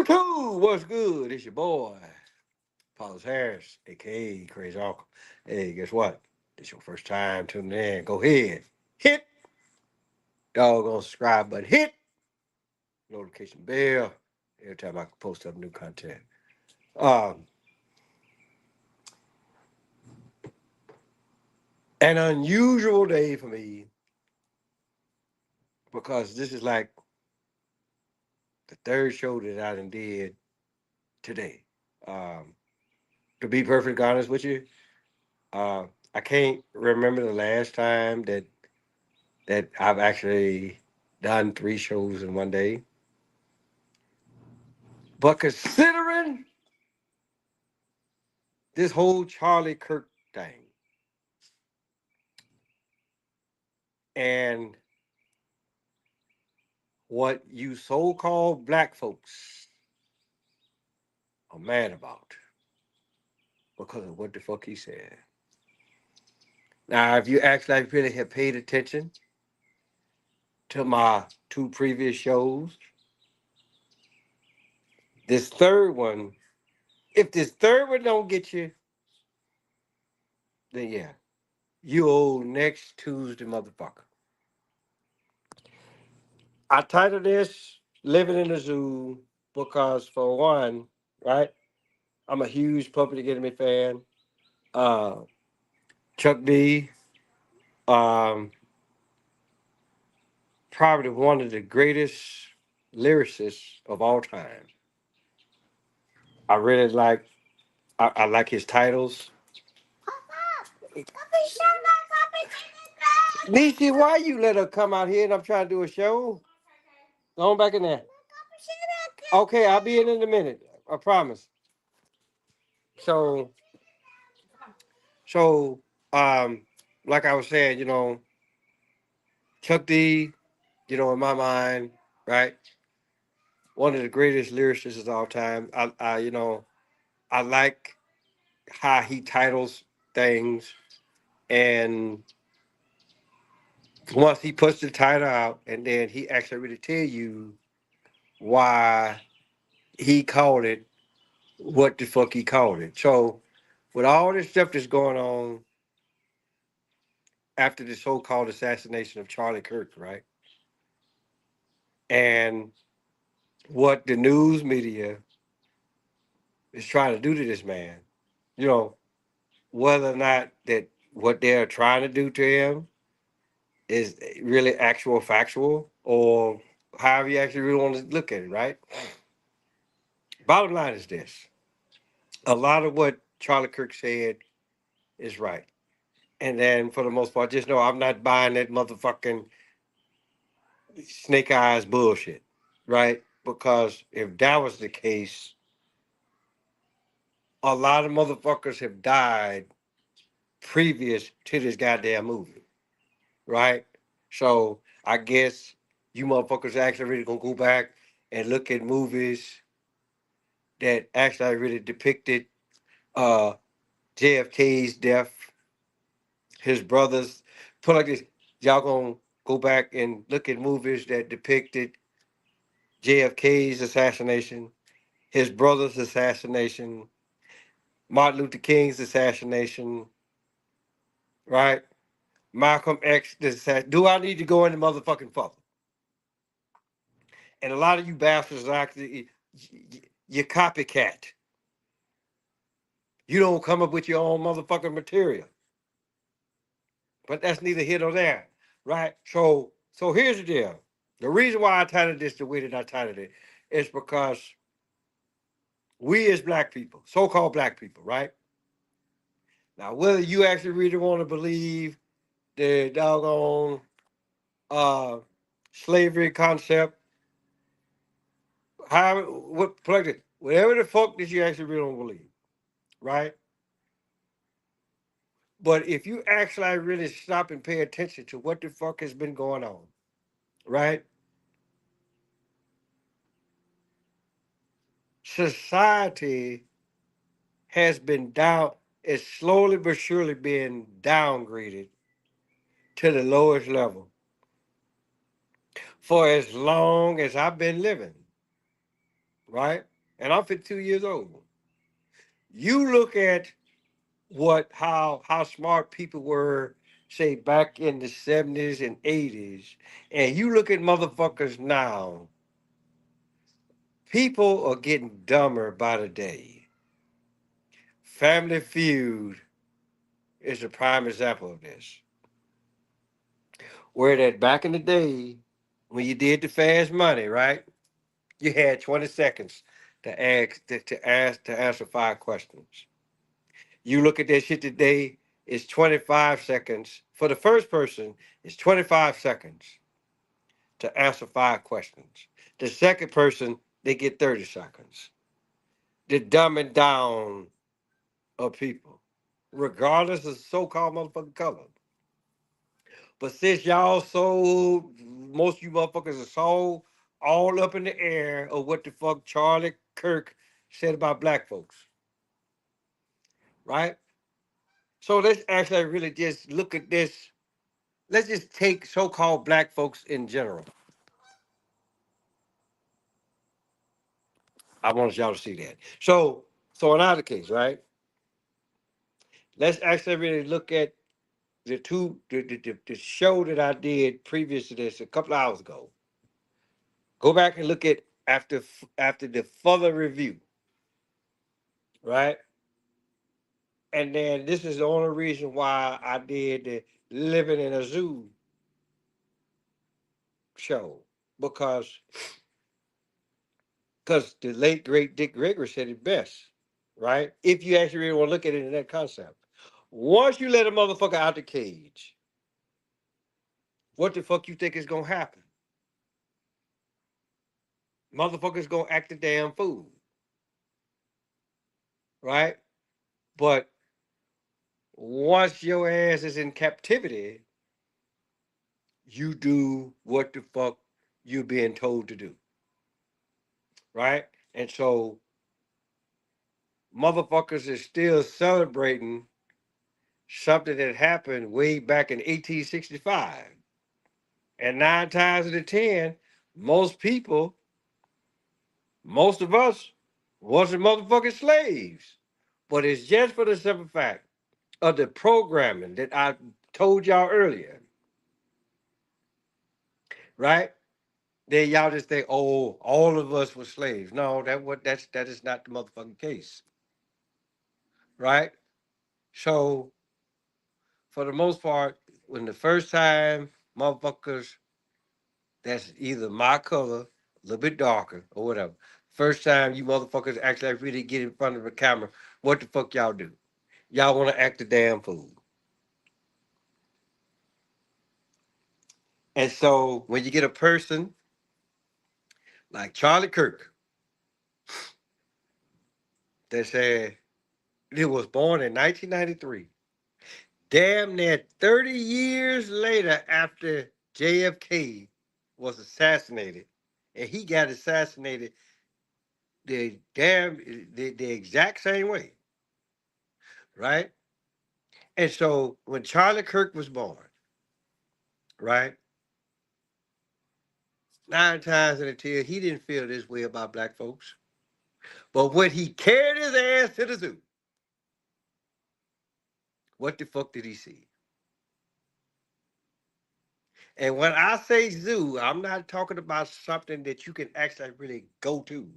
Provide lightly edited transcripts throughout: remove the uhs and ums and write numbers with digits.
YouTube, what's good? It's your boy, Paulus Harris, aka Crazy Uncle. Hey, guess what? This your first time tuning in. Go ahead, hit doggone subscribe button, hit notification bell every time I post up new content. Um, an unusual day for me because this is like the third show that I done did today. Um, to be perfectly honest with you, uh, I can't remember the last time that I've actually done three shows in one day. But considering this whole Charlie Kirk thing and what you so called black folks are mad about because of what the fuck he said. Now, if you actually really have paid attention to my two previous shows, this third one, if this third one don't get you, then yeah, you old next Tuesday motherfucker. I titled this Living in the Zoo because, for one, right, I'm a huge Public Enemy fan. Uh, Chuck D, um, probably one of the greatest lyricists of all time. I really like, I like his titles. Niecy, why you let her come out here and I'm trying to do a show? Go on back in there. Okay, I'll be in a minute. I promise. So, so, um, like I was saying, Chuck D, in my mind, right? One of the greatest lyricists of all time. I like how he titles things, and once he puts the title out, and then he actually really tell you why he called it what the fuck he called it. So, with all this stuff that's going on after the so-called assassination of Charlie Kirk, right? And what the news media is trying to do to this man, you know, whether or not that what they're trying to do to him is really actual factual or however you actually really want to look at it, right? Bottom line is this. A lot of what Charlie Kirk said is right. And then for the most part, just know I'm not buying that motherfucking snake eyes bullshit, right? Because if that was the case, a lot of motherfuckers have died previous to this goddamn movie, right? So I guess you motherfuckers actually really gonna go back and look at movies that actually really depicted uh JFK's death, his brothers. Put it like this, y'all gonna go back and look at movies that depicted JFK's assassination, his brother's assassination, Martin Luther King's assassination, right? Malcolm X, this assassination. Do I need to go into motherfucking further? And a lot of you bastards are actually you copycat. You don't come up with your own motherfucking material. But that's neither here nor there, right? So here's the deal. The reason why I titled this the way that I titled it is because we as black people, so-called black people, right? Now, whether you actually really want to believe the doggone uh, slavery concept, how what plug it, whatever the fuck that you actually really don't believe, right? But if you actually really stop and pay attention to what the fuck has been going on, right? Society has been down, is slowly but surely being downgraded to the lowest level for as long as I've been living, right? and I'm 52 years old. You look at how smart people were, say back in the 70s and 80s, and you look at motherfuckers now, people are getting dumber by the day. Family Feud is a prime example of this. Where that back in the day, when you did the fast money, right? You had 20 seconds to answer 5 questions. You look at that shit today, it's 25 seconds. For the first person, it's 25 seconds to answer 5 questions. The second person, they get 30 seconds. The dumbing down of people, regardless of so-called motherfucking color. But since y'all so, most of you motherfuckers are so all up in the air of what the fuck Charlie Kirk said about black folks, right? So let's actually really just look at this. Let's just take so-called black folks in general. I want y'all to see that. So in either case, right? Let's actually really look at the show that I did previous to this a couple of hours ago. Go back and look at after the further review, right? And then this is the only reason why I did the Living in a Zoo show because the late great Dick Gregory said it best, right? If you actually really want to look at it in that concept, once you let a motherfucker out the cage, what the fuck you think is gonna happen? Motherfuckers gonna act a damn fool, right? But once your ass is in captivity, you do what the fuck you're being told to do, right? And so motherfuckers is still celebrating something that happened way back in 1865. And 9 times out of 10, most people, most of us, wasn't motherfucking slaves. But it's just for the simple fact of the programming that I told y'all earlier, right? Then y'all just think, oh, all of us were slaves. No, that is not the motherfucking case, right? So for the most part, when the first time motherfuckers that's either my color, a little bit darker, or whatever, first time you motherfuckers actually really get in front of a camera, what the fuck y'all do? Y'all want to act a damn fool. And so when you get a person like Charlie Kirk that said he was born in 1993, damn near 30 years later after JFK was assassinated, and he got assassinated the exact same way, right? And so when Charlie Kirk was born, right, 9 times in a ten, he didn't feel this way about black folks. But when he carried his ass to the zoo, what the fuck did he see? And when I say zoo, I'm not talking about something that you can actually really go to,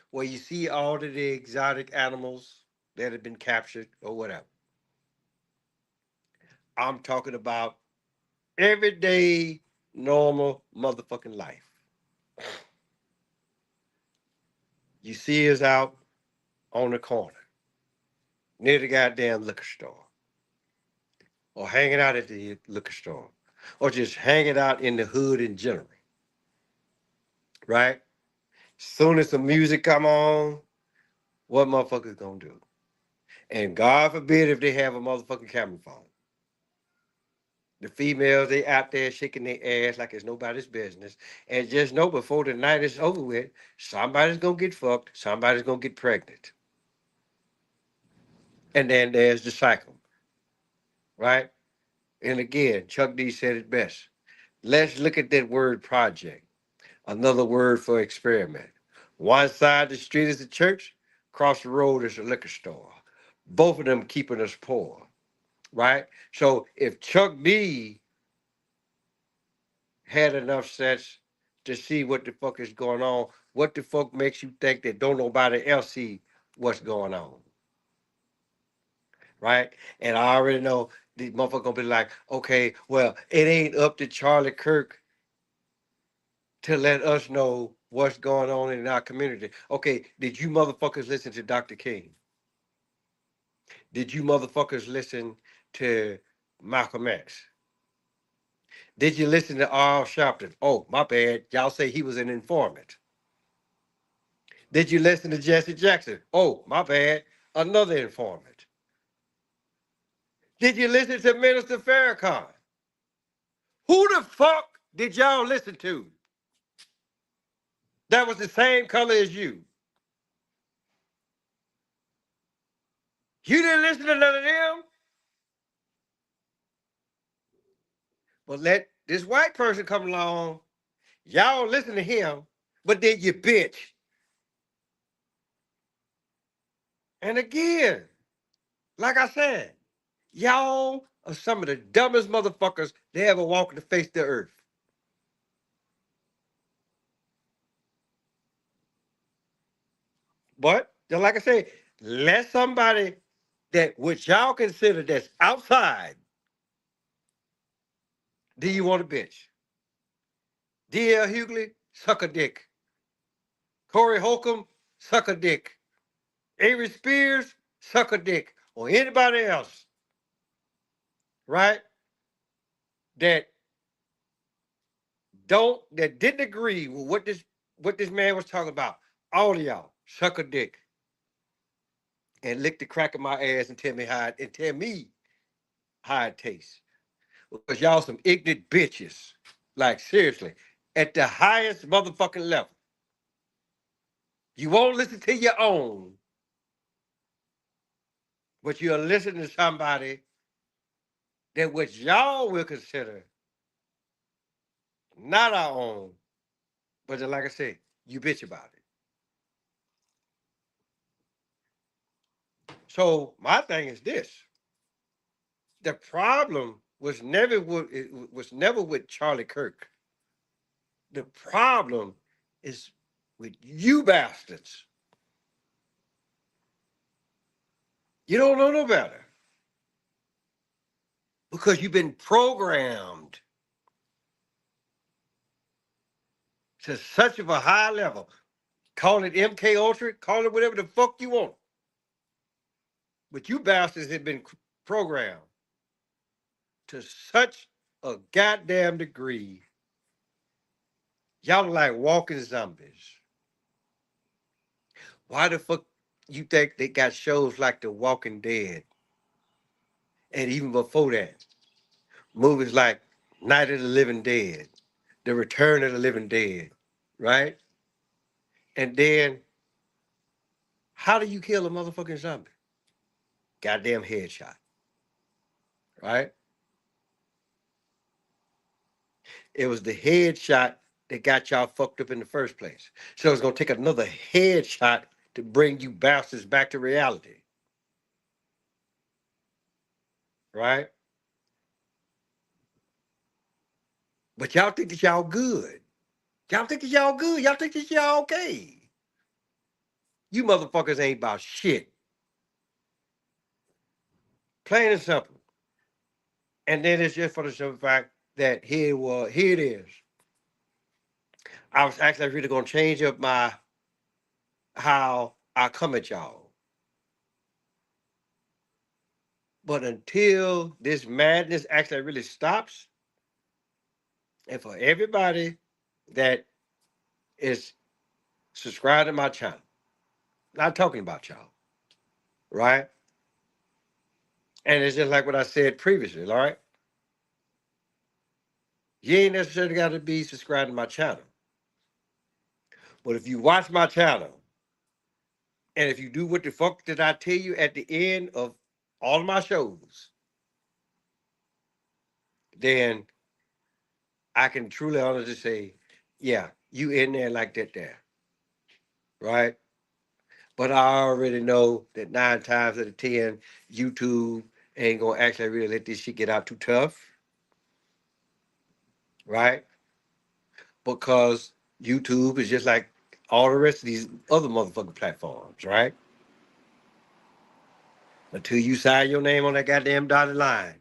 where you see all of the exotic animals that have been captured or whatever. I'm talking about everyday, normal motherfucking life. You see us out on the corner, near the goddamn liquor store, or hanging out at the liquor store, or just hanging out in the hood in general, right? Soon as the music come on, what motherfuckers gonna do? And God forbid if they have a motherfucking camera phone. The females, they out there shaking their ass like it's nobody's business. And just know before the night is over with, somebody's gonna get fucked, somebody's gonna get pregnant. And then there's the cycle, right? And again, Chuck D said it best. Let's look at that word project, another word for experiment. One side of the street is the church, across the road is a liquor store. Both of them keeping us poor, right? So if Chuck D had enough sense to see what the fuck is going on, what the fuck makes you think that don't nobody else see what's going on, right? And I already know these motherfuckers gonna be like, okay, well, it ain't up to Charlie Kirk to let us know what's going on in our community. Okay, did you motherfuckers listen to Dr. King? Did you motherfuckers listen to Malcolm X? Did you listen to Al Sharpton? Oh, my bad. Y'all say he was an informant. Did you listen to Jesse Jackson? Oh, my bad. Another informant. Did you listen to Minister Farrakhan? Who the fuck did y'all listen to? That was the same color as you. You didn't listen to none of them? But let this white person come along. Y'all listen to him, but then you bitch. And again, like I said, y'all are some of the dumbest motherfuckers that ever walked the face of the earth. But just like I say, let somebody that what y'all consider that's outside, do you want a bitch? D.L. Hughley, suck a dick. Corey Holcomb, suck a dick. Avery Spears, suck a dick. Or anybody else, right? That that didn't agree with what this man was talking about. All of y'all, suck a dick. And lick the crack of my ass and tell me how it tastes. Because y'all some ignorant bitches. Like seriously. At the highest motherfucking level. You won't listen to your own, but you'll listen to somebody that what y'all will consider not our own. But then, like I said, you bitch about it. So my thing is this. The problem was never with Charlie Kirk. The problem is with you bastards. You don't know no better because you've been programmed to such of a high level. Call it MK Ultra, call it whatever the fuck you want. But you bastards have been programmed to such a goddamn degree. Y'all are like walking zombies. Why the fuck you think they got shows like The Walking Dead? And even before that, movies like Night of the Living Dead, The Return of the Living Dead, right? And then, how do you kill a motherfucking zombie? Goddamn headshot, right? It was the headshot that got y'all fucked up in the first place. So it's gonna take another headshot to bring you bastards back to reality, right? But y'all think that y'all good. Y'all think that y'all good. Y'all think that y'all okay. You motherfuckers ain't about shit. Plain and simple. And then it's just for the simple fact that here it is. I was actually really gonna change up my how I come at y'all. But until this madness actually really stops, and for everybody that is subscribed to my channel, not talking about y'all, right? And it's just like what I said previously, all right? You ain't necessarily got to be subscribed to my channel. But if you watch my channel, and if you do what the fuck did I tell you at the end of all of my shows, then I can truly honestly say, yeah, you in there like that there. right? But I already know that 9 times out of 10, YouTube ain't gonna actually really let this shit get out too tough, right? Because YouTube is just like all the rest of these other motherfucking platforms, right? Until you sign your name on that goddamn dotted line,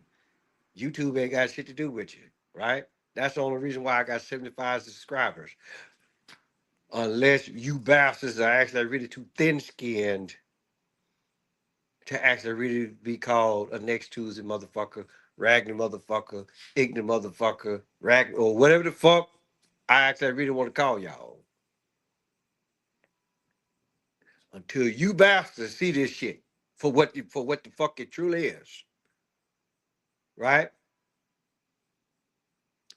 YouTube ain't got shit to do with you, right? That's the only reason why I got 75 subscribers. Unless you bastards are actually really too thin skinned to actually really be called a next Tuesday motherfucker, Ragnar motherfucker, ignorant motherfucker, or whatever the fuck I actually really want to call y'all. Until you bastards see this shit for what the fuck it truly is, right?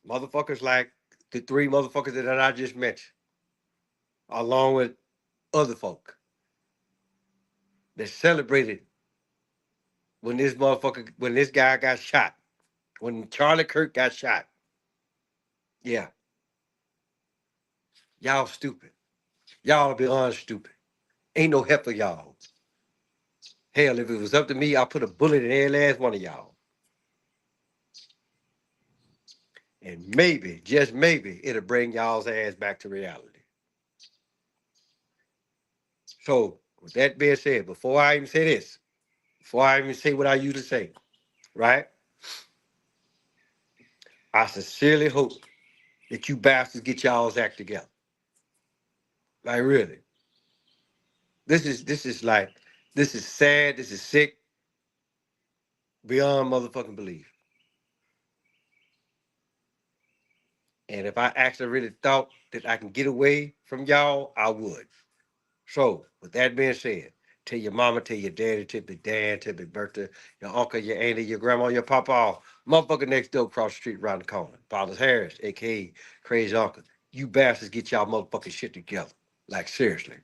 Motherfuckers like the three motherfuckers that I just mentioned, along with other folk that celebrated when this guy got shot, when Charlie Kirk got shot. Yeah, y'all stupid. Y'all beyond stupid. Ain't no help for y'all. Hell, if it was up to me, I'd put a bullet in every last one of y'all. And maybe, just maybe, it'll bring y'all's ass back to reality. So, with that being said, before I even say this, before I even say what I usually say, right? I sincerely hope that you bastards get y'all's act together. Like really. This is sad, this is sick, beyond motherfucking belief. And if I actually really thought that I can get away from y'all, I would. So, with that being said, tell your mama, tell your daddy, tell your dad, tell your Bertha, your uncle, your auntie, your grandma, your papa, motherfucker next door across the street around the corner. Father Harris, aka Crazy Uncle. You bastards get y'all motherfucking shit together. Like seriously.